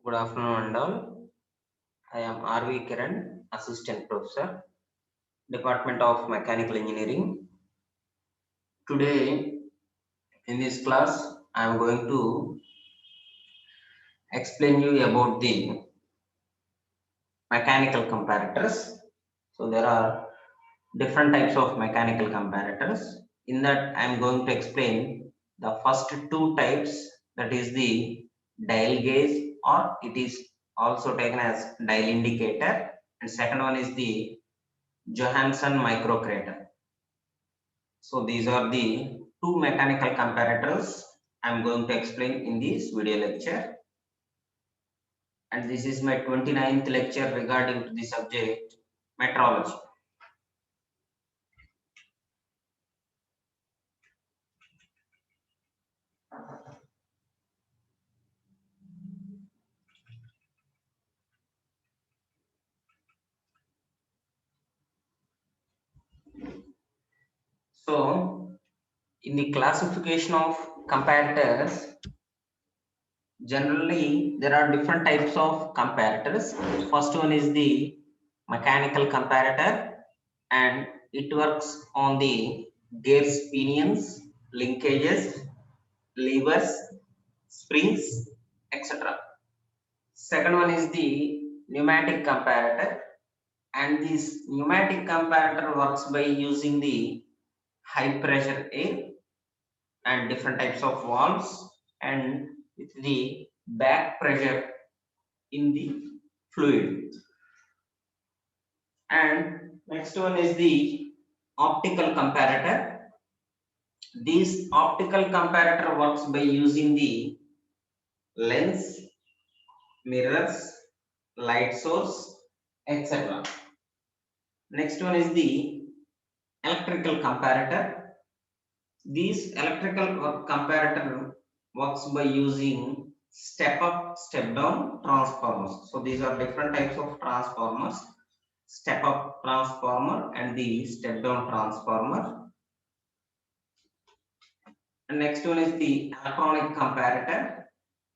Good afternoon, all. I am R.V. Kiran, Assistant Professor, Department of Mechanical Engineering. Today, in this class, I am going to explain you about the mechanical comparators. So, there are different types of mechanical comparators. In that, I am going to explain the first two types, that is the dial gauge, or it is also taken as dial indicator, and second one is the Johansson microcrater. So these are the two mechanical comparators I am going to explain in this video lecture. And this is my 29th lecture regarding to the subject metrology. So in the classification of comparators, generally there are different types of comparators. First one is the mechanical comparator, and it works on the gears, pinions, linkages, levers, springs, etc. Second one is the pneumatic comparator, and this pneumatic comparator works by using the high pressure air and different types of valves, and with the back pressure in the fluid. And next one is the optical comparator. This optical comparator works by using the lens, mirrors, light source, etc. Next one is the electrical comparator. This electrical comparator works by using step up, step down transformers. So these are different types of transformers: step up transformer and the step down transformer. And next one is the electronic comparator.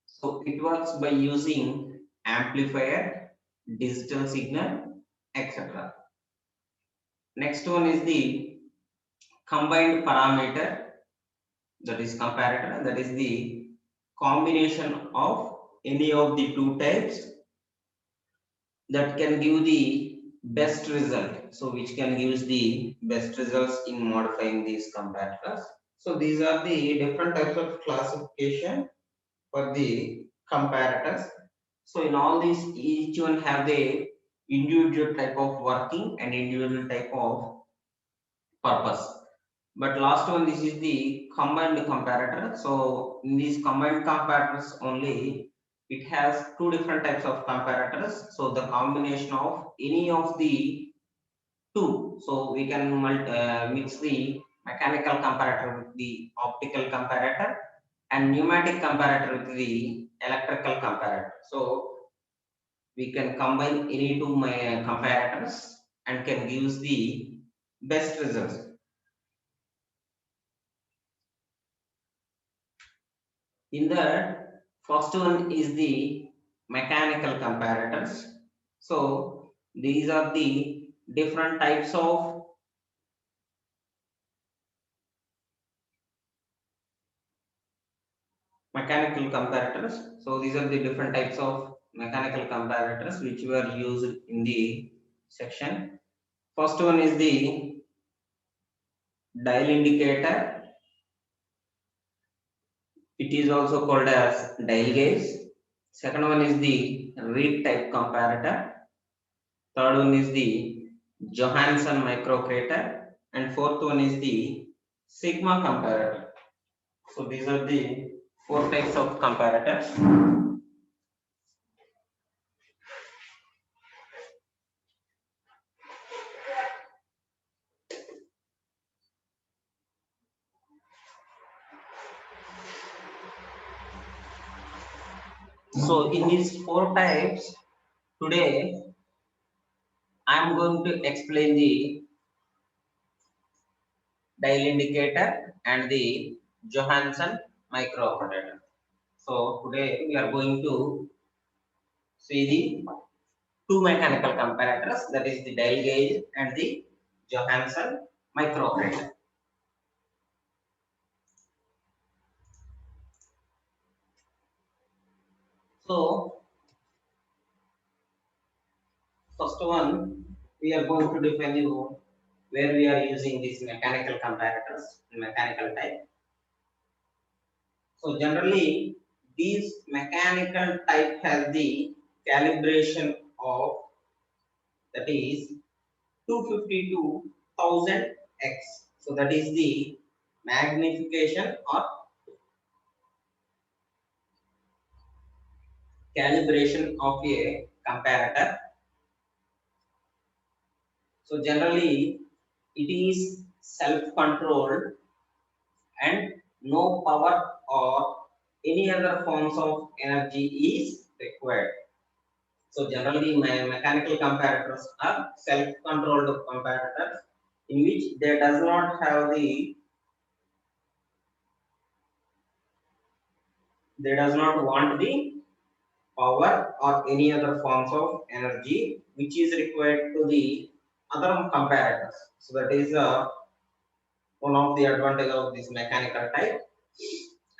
So it works by using amplifier, digital signal, etc. Next one is the combined parameter, that is comparator, that is the combination of any of the two types that can give the best result. So which can give the best results in modifying these comparators. So these are the different types of classification for the comparators. So in all these, each one have the individual type of working and individual type of purpose. But last one, this is the combined comparator. So in these combined comparators only, it has two different types of comparators. So the combination of any of the two. So we can mix the mechanical comparator with the optical comparator and pneumatic comparator with the electrical comparator. So we can combine any two comparators and can give the best results. In that, first one is the mechanical comparators. So these are the different types of mechanical comparators. So these are the different types of mechanical comparators which were used in the section. First one is the dial indicator. It is also called as dial gauge. Second one is the reed type comparator. Third one is the Johansson microcrater, and fourth one is the sigma comparator. So these are the four types of comparators. So in these four types, today I am going to explain the dial indicator and the Johansson microcrater. So today we are going to See the two mechanical comparators, that is the dial gauge and the Johansson microparameter. So first one, we are going to define the rule where we are using these mechanical comparators, mechanical type. So generally, these mechanical type has the calibration of, that is 250 to 1000x. So that is the magnification or calibration of a comparator. So generally, it is self-controlled and no power or any other forms of energy is required. So generally, my mechanical comparators are self-controlled comparators in which they does not have the, they does not want the power or any other forms of energy which is required to the other comparators. So that is one of the advantage of this mechanical type.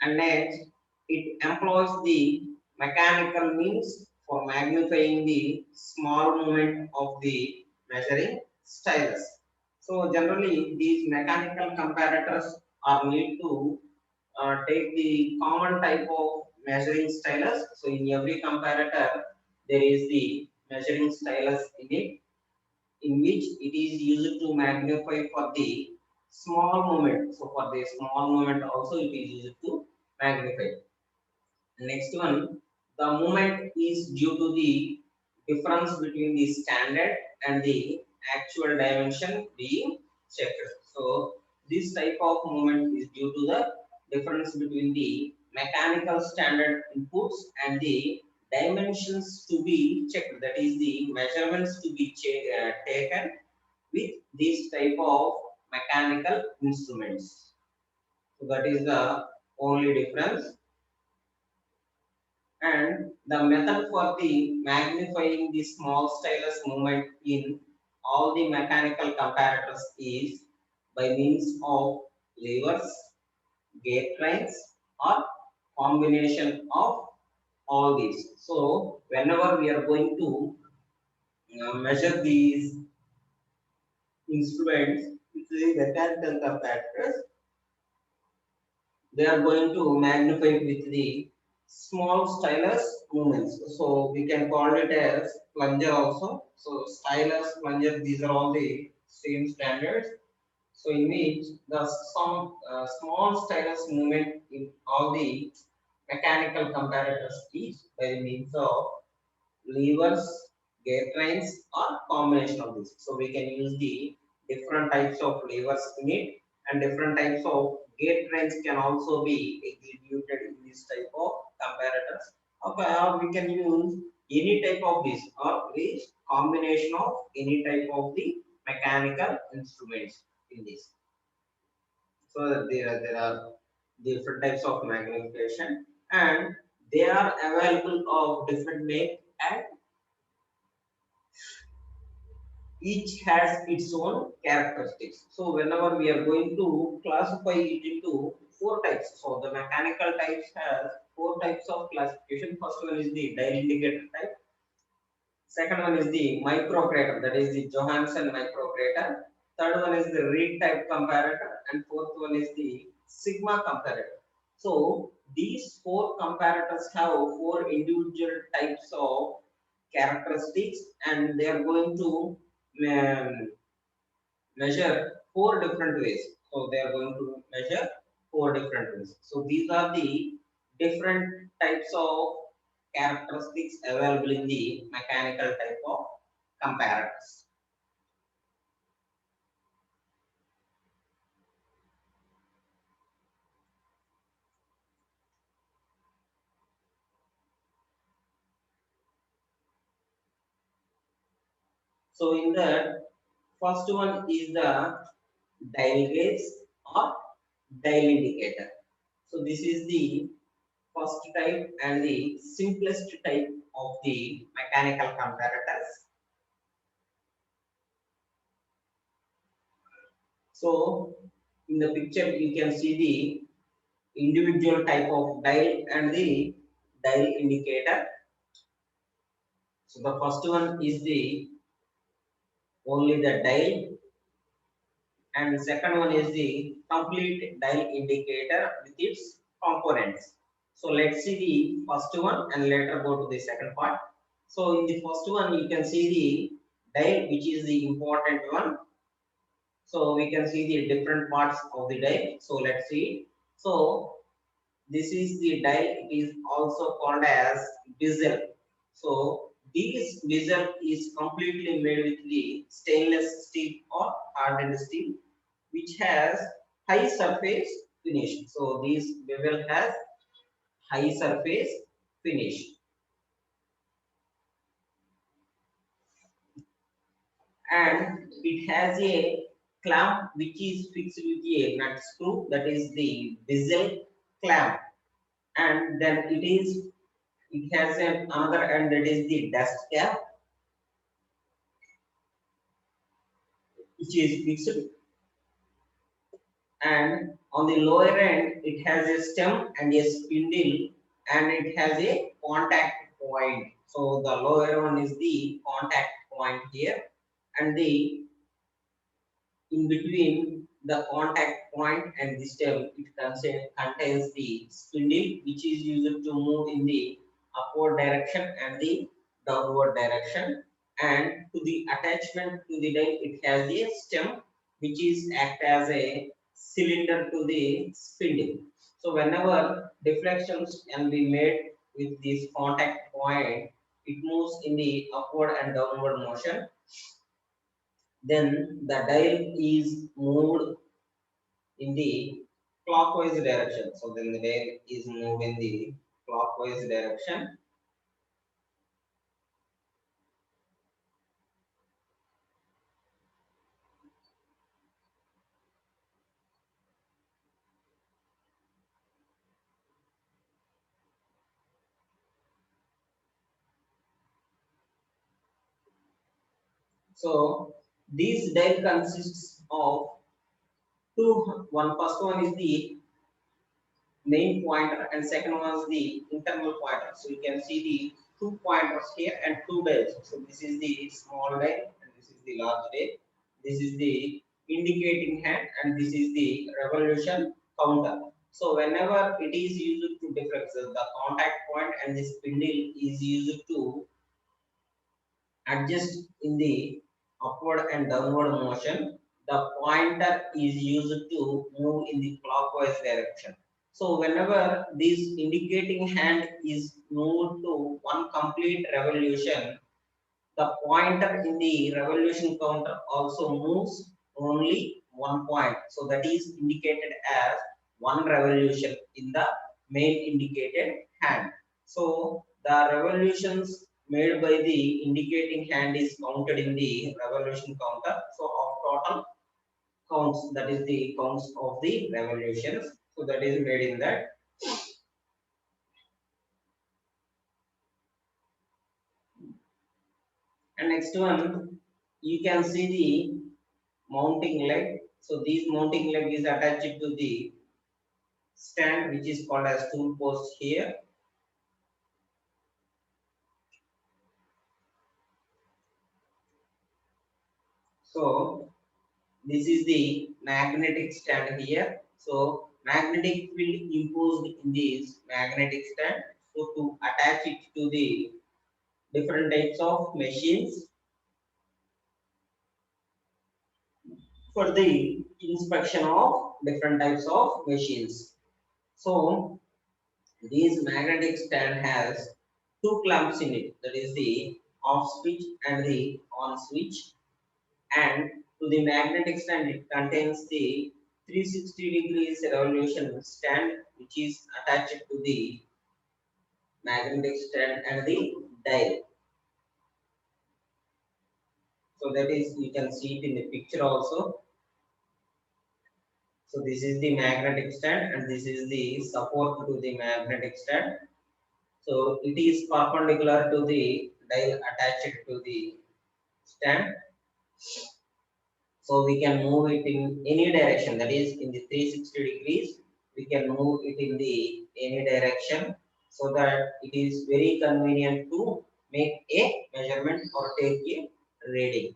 And next, it employs the mechanical means for magnifying the small movement of the measuring stylus. So generally, these mechanical comparators are need to take the common type of measuring stylus. So in every comparator, there is the measuring stylus in it, in which it is used to magnify for the small movement. So for the small movement also it is used to magnify. Next one, the movement is due to the difference between the standard and the actual dimension being checked. So this type of movement is due to the difference between the mechanical standard inputs and the dimensions to be checked. That is the measurements to be taken with this type of mechanical instruments. So that is the only difference. And the method for the magnifying the small stylus movement in all the mechanical comparators is by means of levers, gate trains, or combination of all these. So whenever we are going to measure these instruments with the mechanical comparators, they are going to magnify with the small stylus movements. So we can call it as plunger also. So stylus, plunger, these are all the same standards. So in which the some small stylus movement in all the mechanical comparators is by means of levers, gear trains, or combination of this. So we can use the different types of levers in it, and different types of gate trains can also be executed in this type of comparators. Okay, or we can use any type of this or which combination of any type of the mechanical instruments in this. So that there are different types of magnification, and they are available of different make, and each has its own characteristics. So whenever we are going to classify it into four types, so the mechanical types has four types of classification. First one is the dial indicator type. Second one is the microparameter, that is the Johansson microparameter. Third one is the reed type comparator, and fourth one is the sigma comparator. So these four comparators have four individual types of characteristics, and they are going to um, measure four different ways. So they are going to measure four different ways. So these are the different types of characteristics available in the mechanical type of comparators. So in the first one is the dial gauge or dial indicator. So this is the first type and the simplest type of the mechanical comparators. So in the picture you can see the individual type of dial and the dial indicator. So the first one is the only the dial, and second one is the complete dial indicator with its components. So let's see the first one and later go to the second part. So in the first one you can see the dial, which is the important one. So we can see the different parts of the dial. So let's see. So this is the dial. It is also called as bezel. So this bezel is completely made with the stainless steel or hardened steel, which has high surface finish. So this bevel has high surface finish, and it has a clamp which is fixed with a nut screw, that is the bezel clamp, and then it has another end, that is the dust cap, which is fixed, and on the lower end it has a stem and a spindle, and it has a contact point. So the lower one is the contact point here, and the in between the contact point and the stem, it contains the spindle, which is used to move in the upward direction and the downward direction. And to the attachment to the dial, it has a stem, which is act as a cylinder to the spindle. So whenever deflections can be made with this contact point, it moves in the upward and downward motion. Then the dial is moved in the clockwise direction. So then the dial is moved in the clockwise direction. So this dial consists of two. One first one is the main pointer, and second one is the internal pointer. So you can see the two pointers here and two dials. So this is the small dial and this is the large dial. This is the indicating hand and this is the revolution counter. So whenever it is used to deflect, so the contact point and the spindle is used to adjust in the upward and downward motion. The pointer is used to move in the clockwise direction. So whenever this indicating hand is moved to one complete revolution, the pointer in the revolution counter also moves only one point. So that is indicated as one revolution in the main indicated hand. So the revolutions made by the indicating hand is counted in the revolution counter. So of total counts, that is the counts of the revolutions. So that is made in that. And next one, you can see the mounting leg. So this mounting leg is attached to the stand, which is called as tool post here. So this is the magnetic stand here. So magnetic field imposed in this magnetic stand. So to attach it to the different types of machines for the inspection of different types of machines. So this magnetic stand has two clamps in it, that is the off switch and the on switch, and to the magnetic stand it contains the 360 degrees revolution stand, which is attached to the magnetic stand and the dial. So that is, you can see it in the picture also. So this is the magnetic stand and this is the support to the magnetic stand. So it is perpendicular to the dial attached to the stand. So we can move it in any direction, that is in the 360 degrees. We can move it in the any direction so that it is very convenient to make a measurement or take a reading.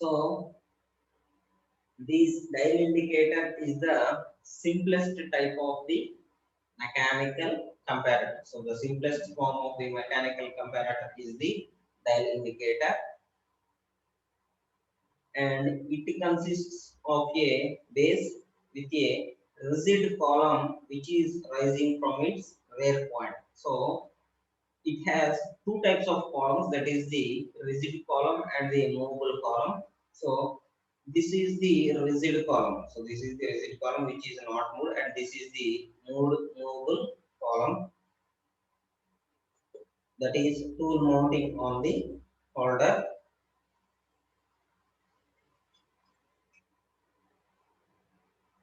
So this dial indicator is the simplest type of the mechanical comparator. So the simplest form of the mechanical comparator is the dial indicator, and it consists of a base with a rigid column which is rising from its rear point. So it has two types of columns, that is the rigid column and the movable column. So this is the rigid column. So this is the rigid column which is not moved, and this is the movable column, that is tool mounting on the holder.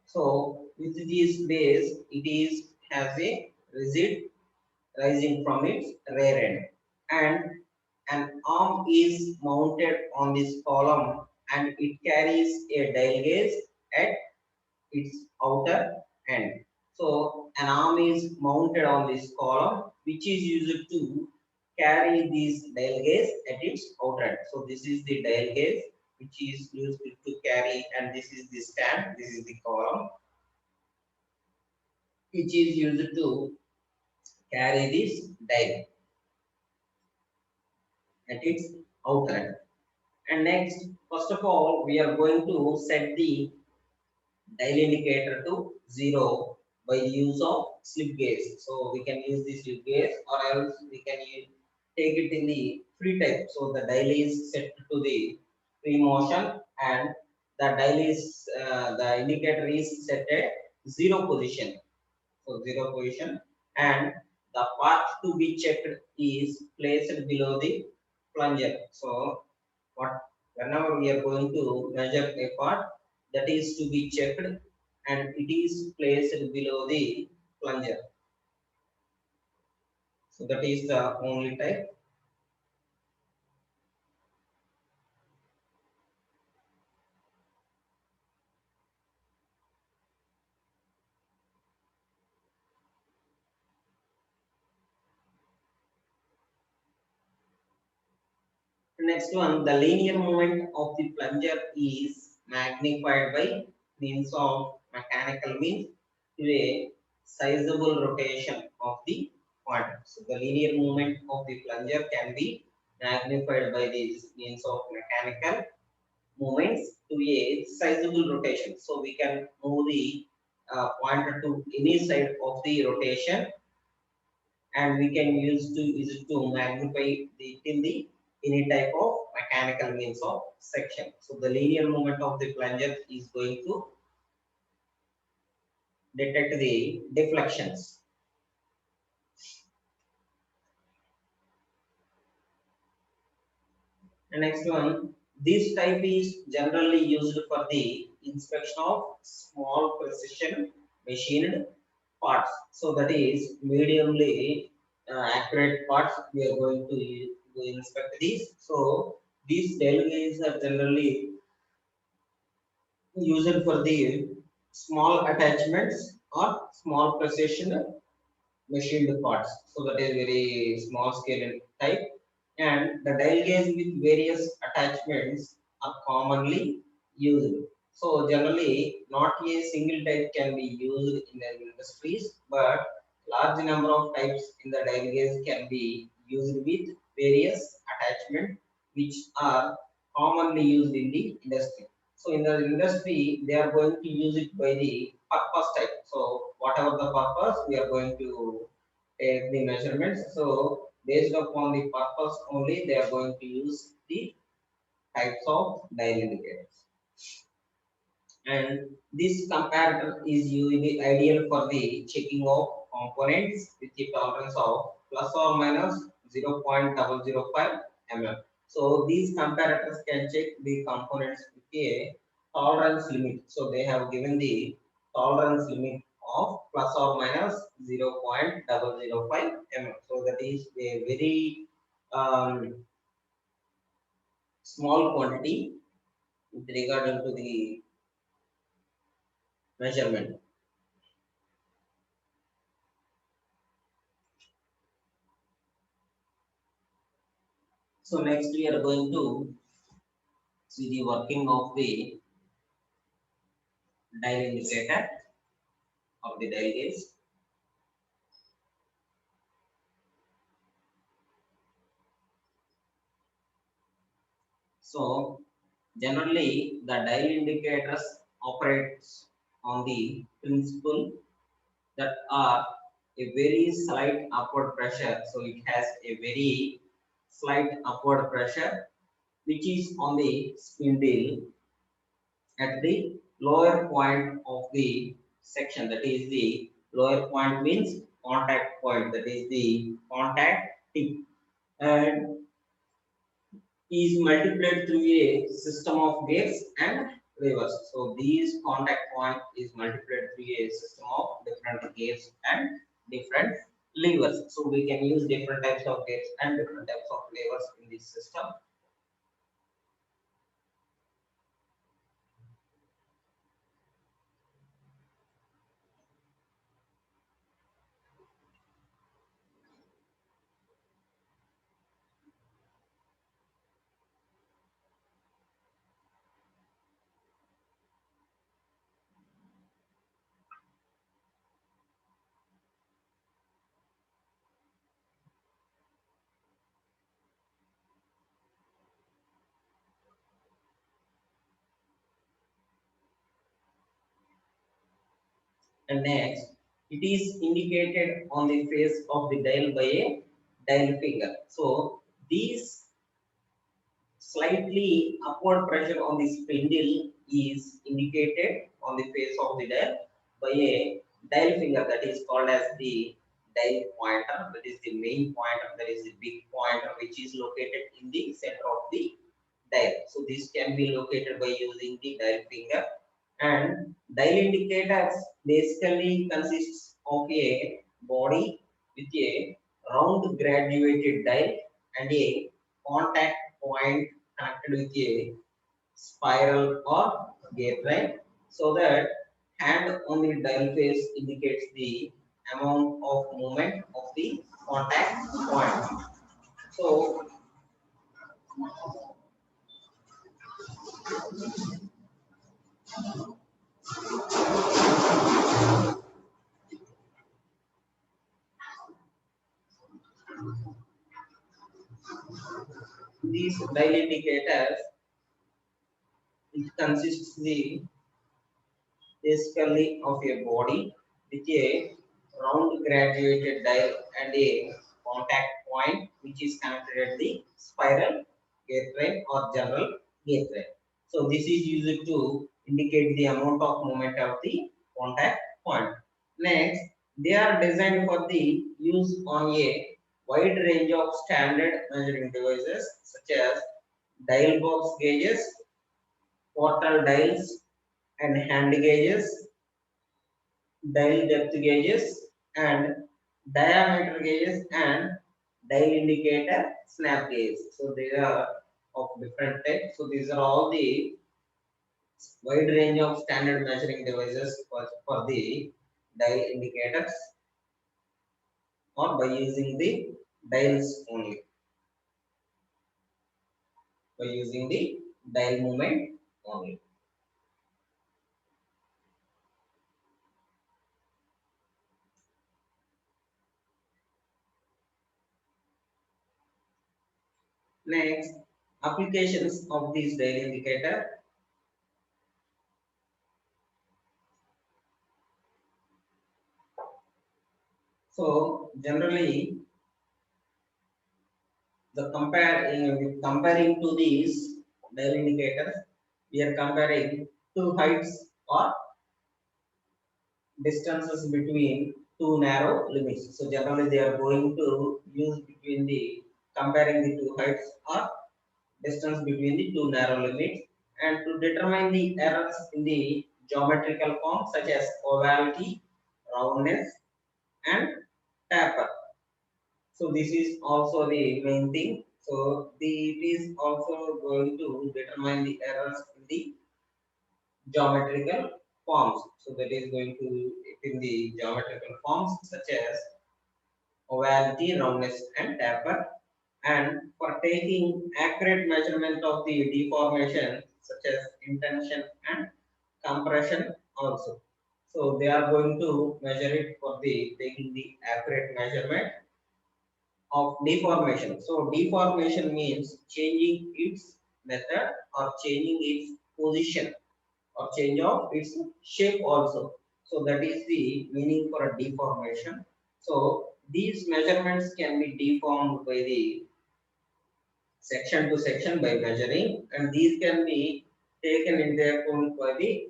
So with this base, it is has a rigid rising from its rear end, and an arm is mounted on this column and it carries a dial gauge at its outer end. So an arm is mounted on this column which is used to carry this dial gauge at its outer end. So this is the dial gauge which is used to carry, and this is the stand, this is the column which is used to carry this dial at its outer end. And next, first of all, we are going to set the dial indicator to 0 by the use of slip gauge. So we can use the slip gauge, or else we can take it in the free type. So the dial is set to the free motion, and the dial is the indicator is set at 0 position. So 0 position, and the path to be checked is placed below the plunger. So what whenever we are going to measure a part, that is to be checked and it is placed below the plunger. So that is the only type. Next one, the linear movement of the plunger is magnified by means of mechanical means to a sizable rotation of the point. So the linear movement of the plunger can be magnified by these means of mechanical movements to a sizable rotation. So we can move the pointer to any side of the rotation, and we can use it to magnify the in the any type of mechanical means of section. So the linear movement of the plunger is going to detect the deflections. The next one, this type is generally used for the inspection of small precision machined parts. So that is mediumly accurate parts. We are going to inspect these. So these dial gauges are generally used for the small attachments or small precision machined parts. So that is very small scale in type, and the dial gauge with various attachments are commonly used. So generally, not a single type can be used in the industries, but large number of types in the dial gauge can be used with various attachments which are commonly used in the industry. So in the industry, they are going to use it by the purpose type. So whatever the purpose, we are going to take the measurements. So based upon the purpose only, they are going to use the types of dial indicators. And this comparator is usually ideal for the checking of components with the tolerance of plus or minus 0.005 mm. So these comparators can check the components with a tolerance limit. So they have given the tolerance limit of plus or minus 0.005 mm. So that is a very small quantity with regard to the measurement. So next we are going to see the working of the dial indicator of the dial gauge. So generally the dial indicators operates on the principle that are a very slight upward pressure. So it has a very slight upward pressure which is on the spindle at the lower point of the section, that is the lower point means contact point, that is the contact tip, and is multiplied through a system of gears and levers. So these contact point is multiplied through a system of different gears and different levers. So we can use different types of gears and different types of levers in this system. And next, it is indicated on the face of the dial by a dial finger. So these slightly upward pressure on the spindle is indicated on the face of the dial by a dial finger, that is called as the dial pointer. That is the main pointer, that is the big pointer which is located in the center of the dial. So this can be located by using the dial finger. And dial indicators basically consists of a body with a round graduated dial and a contact point connected with a spiral or gear train, so that hand on the dial face indicates the amount of movement of the contact point. So these dial indicators, it consists the basically of a body with a round graduated dial and a contact point which is connected at the spiral gear train or general gear train. So this is used to indicate the amount of movement of the contact point. Next, they are designed for the use on a wide range of standard measuring devices such as dial box gauges, portal dials, and hand gauges, dial depth gauges, and diameter gauges, and dial indicator snap gauge. So they are of different types. So these are all the wide range of standard measuring devices for the dial indicators or by using the dials only, by using the dial movement only. Next, applications of this dial indicator. So generally, the comparing to these dial indicators, we are comparing two heights or distances between two narrow limits. So generally, they are going to use between the comparing the two heights or distance between the two narrow limits, and to determine the errors in the geometrical form such as ovality, roundness, and taper. So this is also the main thing. So it is also going to determine the errors in the geometrical forms. So that is going to in the geometrical forms such as ovality, roundness, and taper. And for taking accurate measurement of the deformation such as intention and compression also. So they are going to measure it for the taking the accurate measurement of deformation. So deformation means changing its method or changing its position or change of its shape also. So that is the meaning for a deformation. So these measurements can be deformed by the section to section by measuring, and these can be taken into account by the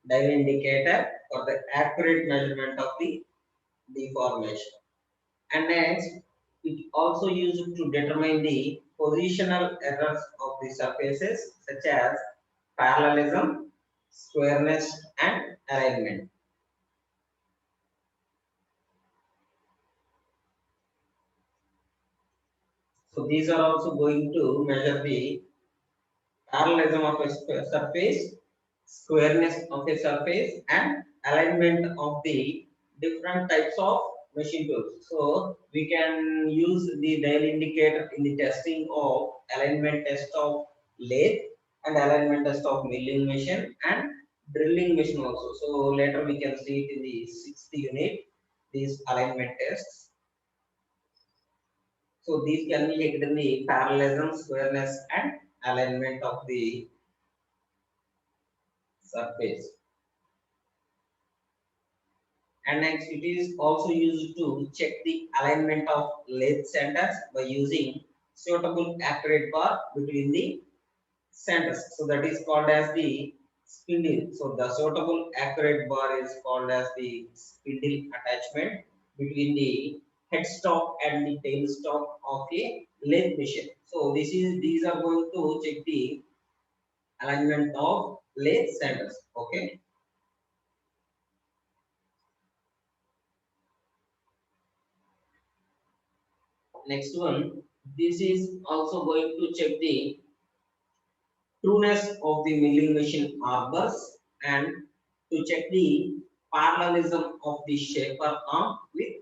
dial indicator for the accurate measurement of the deformation. And next, it also used to determine the positional errors of the surfaces such as parallelism, squareness, and alignment. So these are also going to measure the parallelism of a surface, squareness of a surface, and alignment of the different types of machine tools. So we can use the dial indicator in the testing of alignment test of lathe and alignment test of milling machine and drilling machine also. So later we can see it in the sixth unit, these alignment tests. So these can be checked in the parallelism, squareness, and alignment of the surface. And next, it is also used to check the alignment of lathe centers by using suitable accurate bar between the centers. So that is called as the spindle. So the suitable accurate bar is called as the spindle attachment between the headstock and the tailstock of a lathe machine. So these are going to check the alignment of lathe centers. Okay. Next one, this is also going to check the trueness of the milling machine arbors and to check the parallelism of the shaper arm with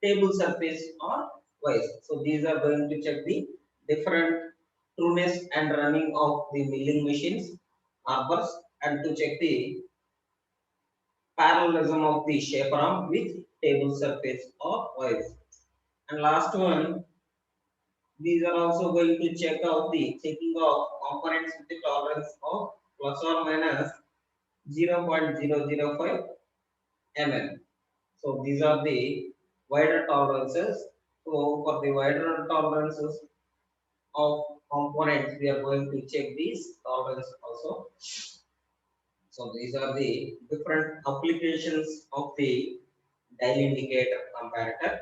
table surface or vice. So these are going to check the different trueness and running of the milling machines arbors and to check the parallelism of the shaper arm with table surface or vice. And last one, these are also going to check out the checking of components with the tolerance of plus or minus 0.005 mm. So these are the wider tolerances. So for the wider tolerances of components, we are going to check these tolerance also. So these are the different applications of the dial indicator comparator.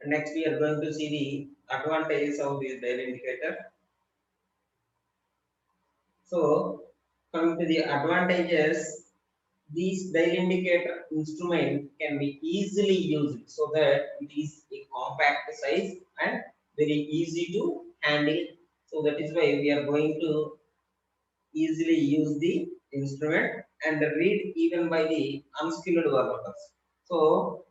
Next, we are going to see the advantages of this dial indicator. So, coming to the advantages, these dial indicator instrument can be easily used so that it is a compact size and very easy to handle. So that is why we are going to easily use the instrument and read even by the unskilled workers. So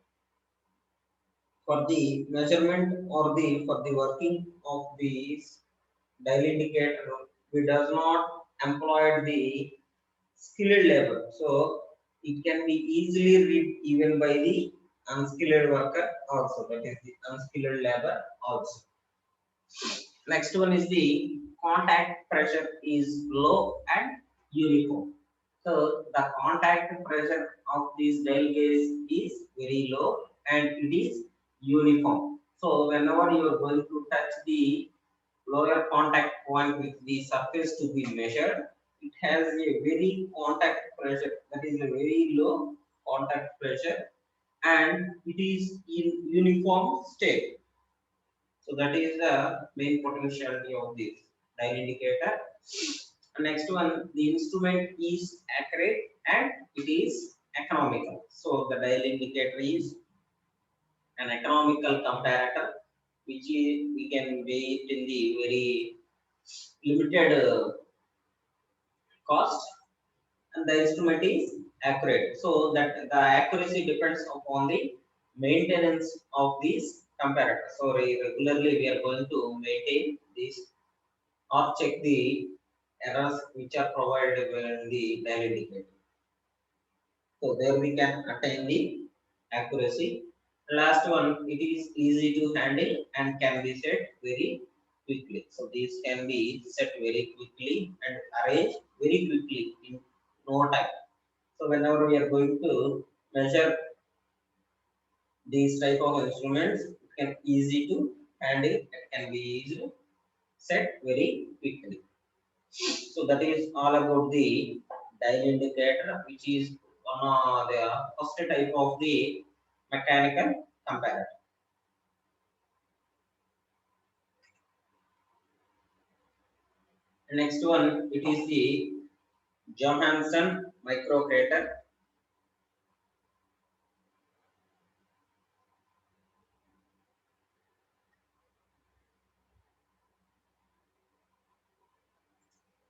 for the measurement or the for the working of these dial indicator, we does not employ the skilled labor. So It can be easily read even by the unskilled worker also, that is the unskilled labor also. Next one is the contact pressure is low and uniform. So the contact pressure of this dial gauge is very low and it is uniform. So whenever you are going to touch the lower contact point with the surface to be measured, it has a very contact pressure, that is a very low contact pressure, and it is in uniform state. So that is the main potentiality of this dial indicator. Next one, the instrument is accurate and it is economical. So the dial indicator is an economical comparator, which we can weigh it in the very limited cost, and the instrument is accurate. So that the accuracy depends upon the maintenance of this comparator. So regularly we are going to maintain this or check the errors which are provided in the dial indicator. So there we can attain the accuracy. Last one, it is easy to handle and can be set very quickly. So these can be set very quickly and arranged very quickly in no time. So whenever we are going to measure these type of instruments, it can easy to handle, it can be easy to set very quickly. So that is all about the dial indicator, which is one of the first type of the mechanical comparator. Next one, it is the Johansson microcrater.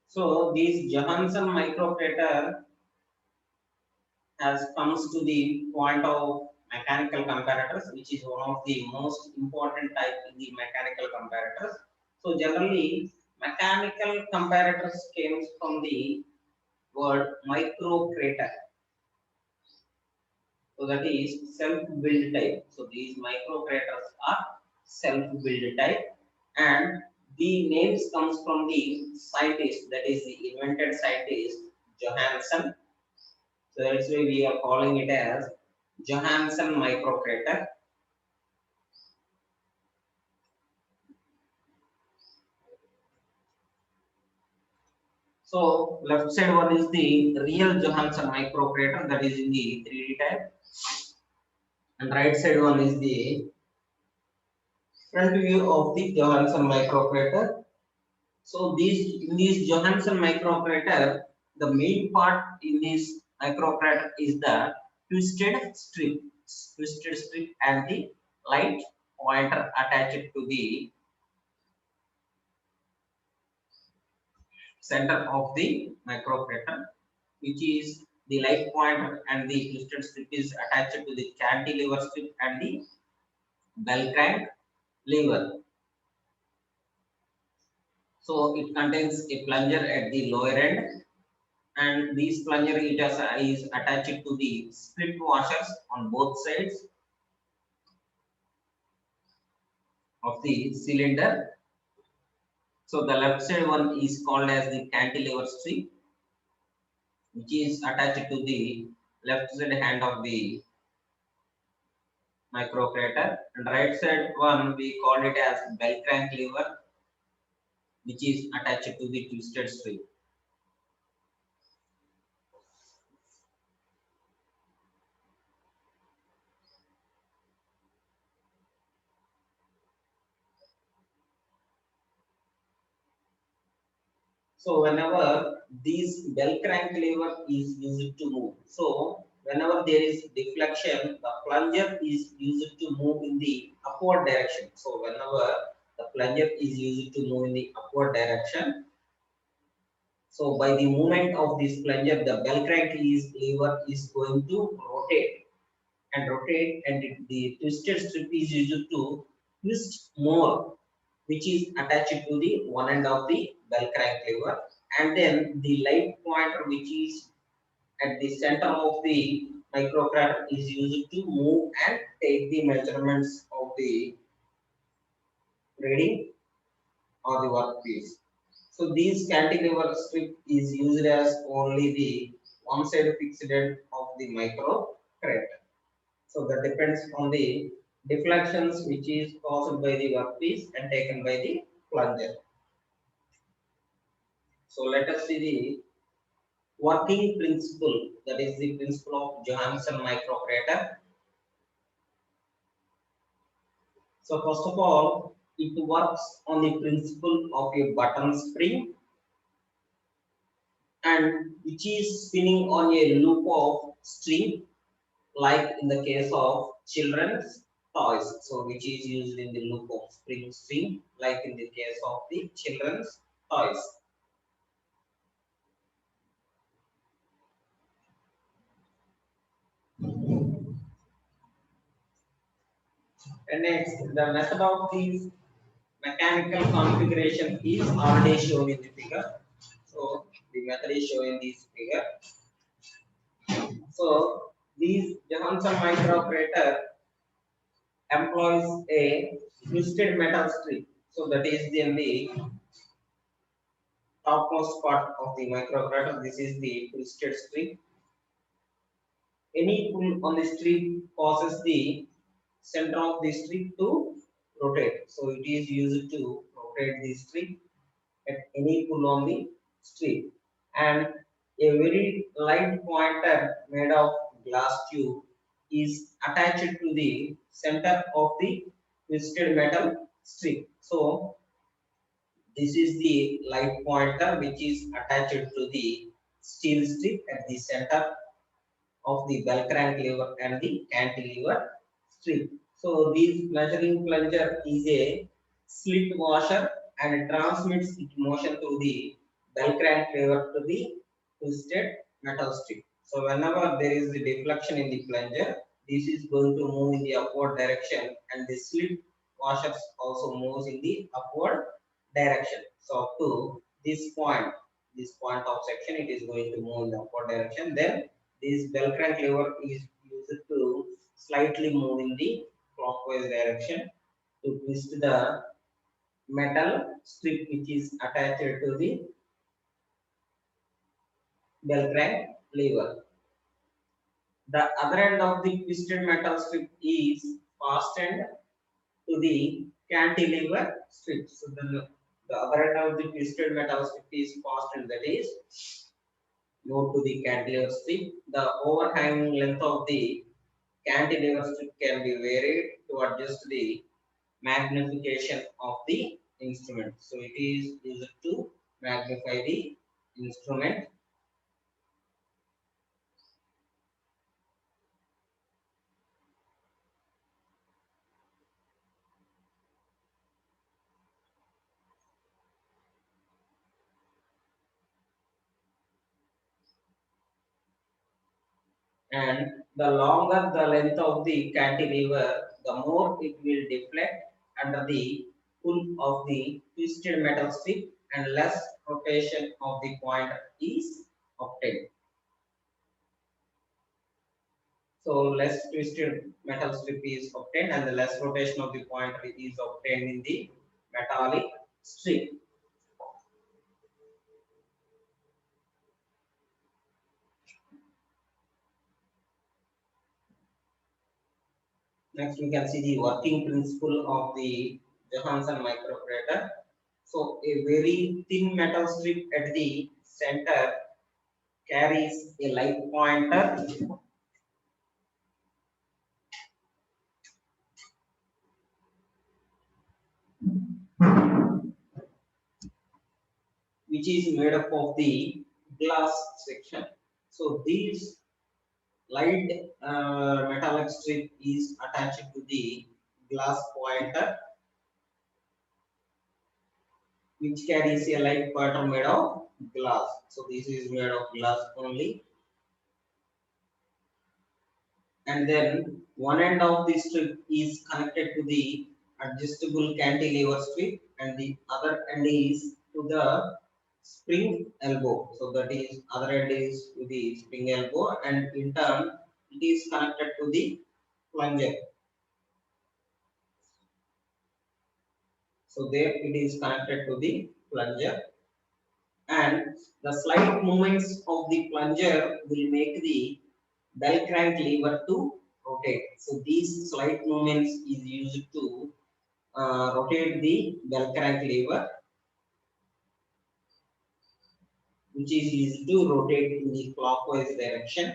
So this Johansson microcrater has comes to the point of mechanical comparators, which is one of the most important type in the mechanical comparators. So generally, mechanical comparators comes from the word microcrater. So that is self-built type. So these microcraters are self-built type, and the names comes from the scientist, that is the invented scientist Johansson. So that's why we are calling it as Johansson microcrater. So left side one is the real Johansson microcrater, that is in the 3D type, and right side one is the front view of the Johansson microcrater. So these in this Johansson microcrater, the main part in this microcrater is the twisted strip, and the light pointer attached to the center of the microcrater, which is the light pointer and the twisted strip is attached to the cantilever strip and the bell crank lever. So it contains a plunger at the lower end, and this plunger is attached to the split washers on both sides of the cylinder. So the left side one is called as the cantilever strip, which is attached to the left side hand of the microcrater, and right side one we call it as bell crank lever, which is attached to the twisted strip. So whenever this bell crank lever is used to move, so whenever there is deflection, the plunger is used to move in the upward direction. So whenever the plunger is used to move in the upward direction, so by the movement of this plunger, the bell crank lever is going to rotate, and the twisted strip is used to twist more, which is attached to the one end of the bell crank lever, and then the light pointer which is at the center of the microcrater is used to move and take the measurements of the reading or the workpiece. So these cantilever strip is used as only the one side fixed end of the microcrater. So that depends on the deflections which is caused by the workpiece and taken by the plunger. So let us see the working principle, that is the principle of Johansson microcrater. So first of all, it works on the principle of a button spring and which is spinning on a loop of string like in the case of children's toys. So which is used in the loop of spring string like in the case of the children's toys. And next, the method of this mechanical configuration is already shown in the figure. So the method is shown in this figure. So these Johansson microcrater employs a twisted metal strip. So that is in the topmost part of the microcrater. This is the twisted strip. Any pull on the strip causes the center of the strip to rotate. So it is used to rotate the strip at any pull on the strip. And a very light pointer made of glass tube is attached to the center of the twisted metal strip. So this is the light pointer which is attached to the steel strip at the center of the bell crank lever and the cantilever strip. So this measuring plunger is a slit washer and transmits its motion through the bell crank lever to the twisted metal strip. So whenever there is the deflection in the plunger, this is going to move in the upward direction and the slit washers also moves in the upward direction. So up to this point of section, it is going to move in the upward direction. Then this bell crank lever is used to slightly move in the clockwise direction to twist the metal strip which is attached to the bell crank lever. The other end of the twisted metal strip is fastened to the cantilever strip. So the other end of the twisted metal strip is fastened, that is moved to the cantilever strip. The overhanging length of the cantilever strip can be varied to adjust the magnification of the instrument. So it is used to magnify the instrument. And the longer the length of the cantilever, the more it will deflect under the pull of the twisted metal strip and less rotation of the point is obtained. So less twisted metal strip is obtained and the less rotation of the point is obtained in the metallic strip. Next, we can see the working principle of the Johansson microcrater. So a very thin metal strip at the center carries a light pointer which is made up of the glass section. So this light metallic strip is attached to the glass pointer which carries a light pointer made of glass. So this is made of glass only. And then one end of the strip is connected to the adjustable cantilever strip and the other end is to the spring elbow. So that is other end is to the spring elbow, and in turn it is connected to the plunger. So there it is connected to the plunger, and the slight movements of the plunger will make the bell crank lever to rotate. So these slight movements is used to rotate the bell crank lever, which is used to rotate in the clockwise direction.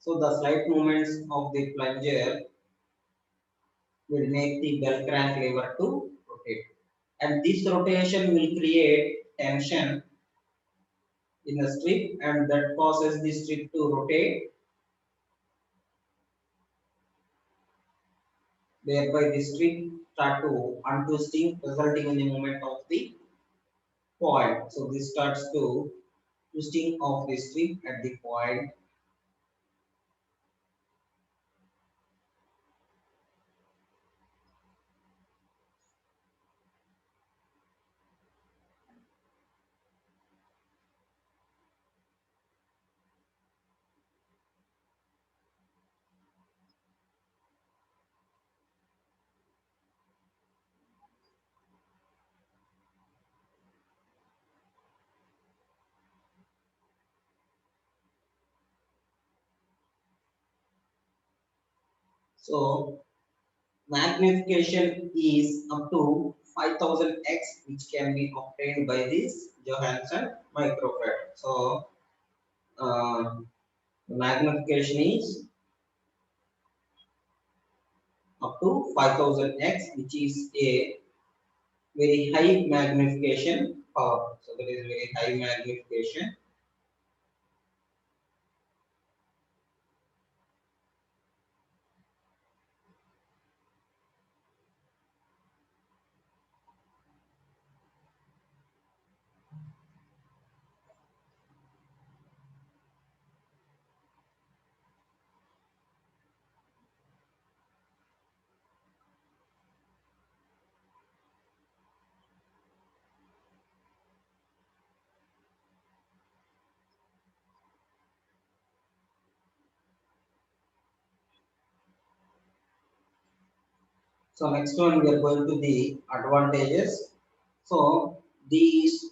So the slight movements of the plunger will make the bell crank lever to rotate. And this rotation will create tension in the strip, and that causes the strip to rotate, thereby the strip start to untwisting, resulting in the movement of the point. So this starts to twisting of the strip at the point. So magnification is up to 5000x, which can be obtained by this Johansson microfarads. So the magnification is up to 5000x, which is a very high magnification power. So that is very high magnification. So next one we are going to the advantages. So these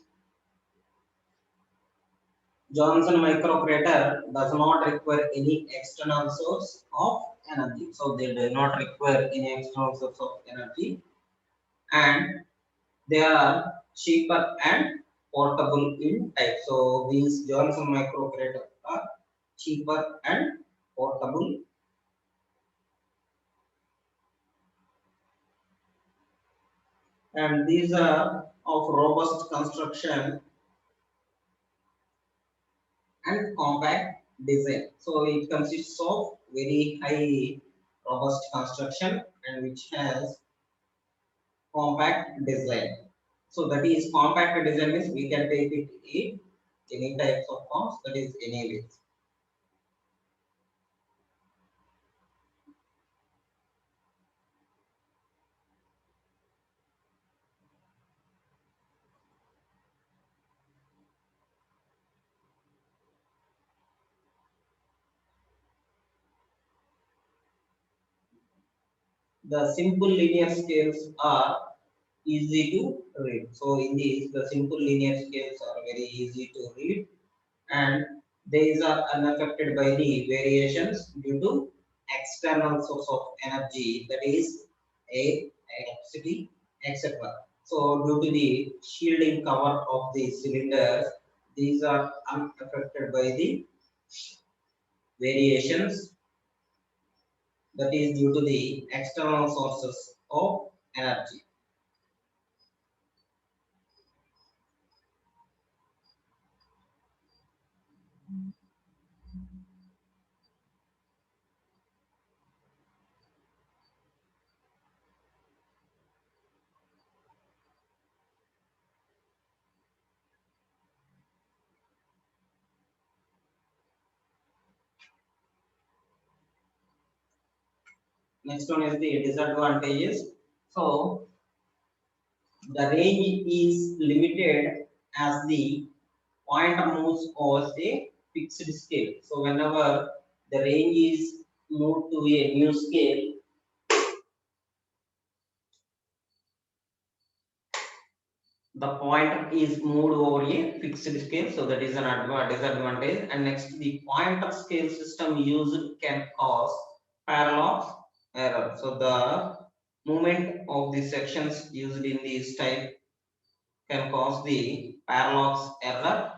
Johnson microcrater does not require any external source of energy. So they do not require any external source of energy, and they are cheaper and portable in type. So these Johnson microcrater are cheaper and portable, and these are of robust construction and compact design. So it consists of very high robust construction and which has compact design. So that is compact design means we can take it in any types of forms, that is any ways. The simple linear scales are easy to read. So in these, the simple linear scales are very easy to read, and these are unaffected by the variations due to external source of energy, that is air, electricity, etc. So due to the shielding cover of the cylinders, these are unaffected by the variations, that is due to the external sources of energy. Next one is the disadvantages. So the range is limited as the pointer moves over a fixed scale. So whenever the range is moved to a new scale, the pointer is moved over a fixed scale. So that is an disadvantage. And next, the pointer scale system used can cause parallax error. So the movement of the sections used in this type can cause the parallax error,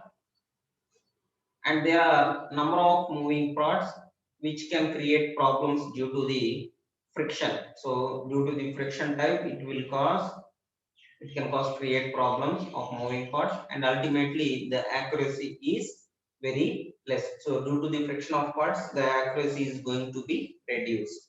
and there are number of moving parts which can create problems due to the friction. So due to the friction type, it can cause create problems of moving parts, and ultimately the accuracy is very less. So due to the friction of parts, the accuracy is going to be reduced.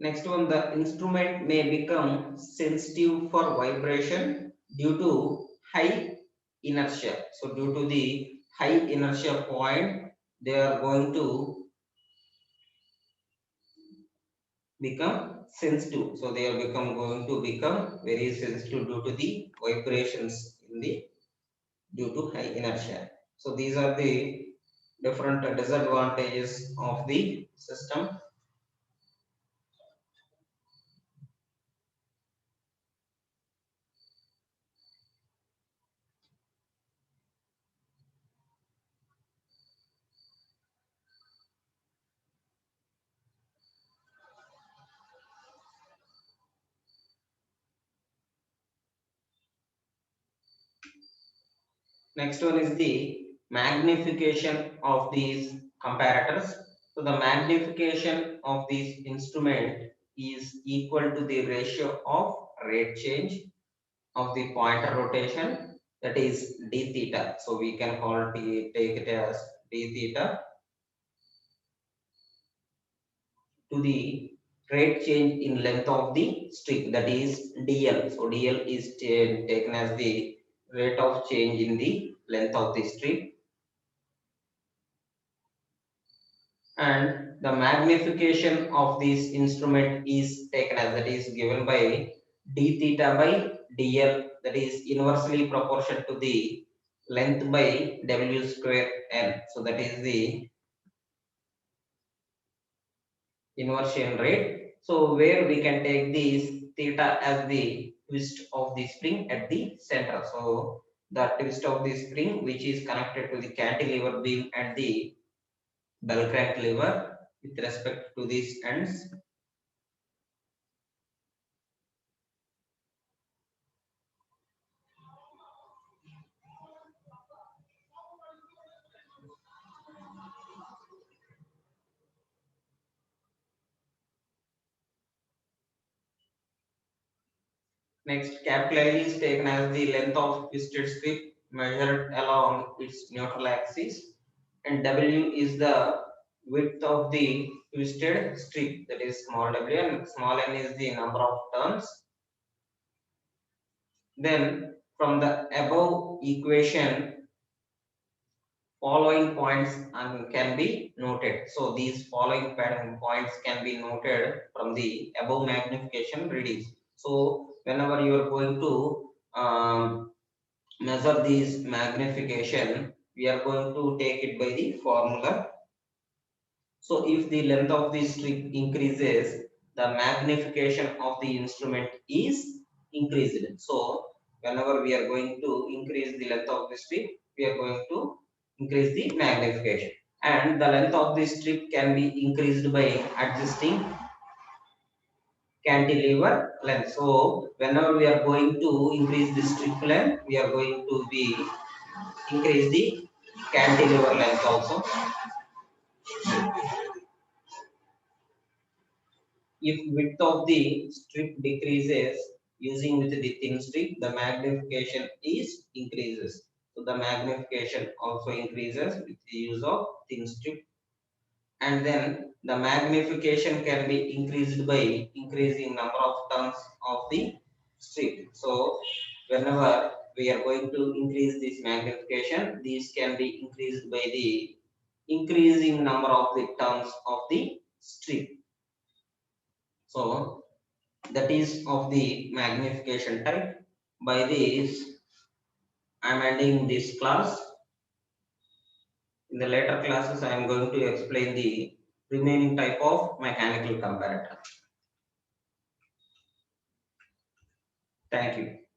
Next one, the instrument may become sensitive for vibration due to high inertia. So due to the high inertia point, they are going to become sensitive. So they are going to become very sensitive due to the vibrations in the due to high inertia. So these are the different disadvantages of the system. Next one is the magnification of these comparators. So the magnification of this instrument is equal to the ratio of rate change of the pointer rotation, that is d theta. So we can take it as d theta to the rate change in length of the strip, that is dl. So dl is taken as the rate of change in the length of the strip, and the magnification of this instrument is taken as, that is given by d theta by dl, that is inversely proportional to the length by w square n. So that is the inversion rate. So where we can take this theta as the twist of the spring at the center. So the twist of the spring which is connected to the cantilever beam and the bell crank lever with respect to these ends. Next, capital L is taken as the length of twisted strip measured along its neutral axis, and W is the width of the twisted strip, that is small w, and small n is the number of turns. Then, from the above equation, following points can be noted. So, these following points can be noted from the above magnification readings. So, whenever you are going to measure this magnification, we are going to take it by the formula. So if the length of the strip increases, the magnification of the instrument is increased. So whenever we are going to increase the length of the strip, we are going to increase the magnification, and the length of the strip can be increased by adjusting cantilever length. So whenever we are going to increase the strip length, we are going to be increase the cantilever length also. If width of the strip decreases using with the thin strip, the magnification is increases. So the magnification also increases with the use of thin strip, and then the magnification can be increased by increasing number of turns of the strip. So whenever we are going to increase this magnification, these can be increased by the increasing number of the turns of the strip. So that is of the magnification type. By this, I am ending this class. In the later classes, I am going to explain the remaining type of mechanical comparator. Thank you.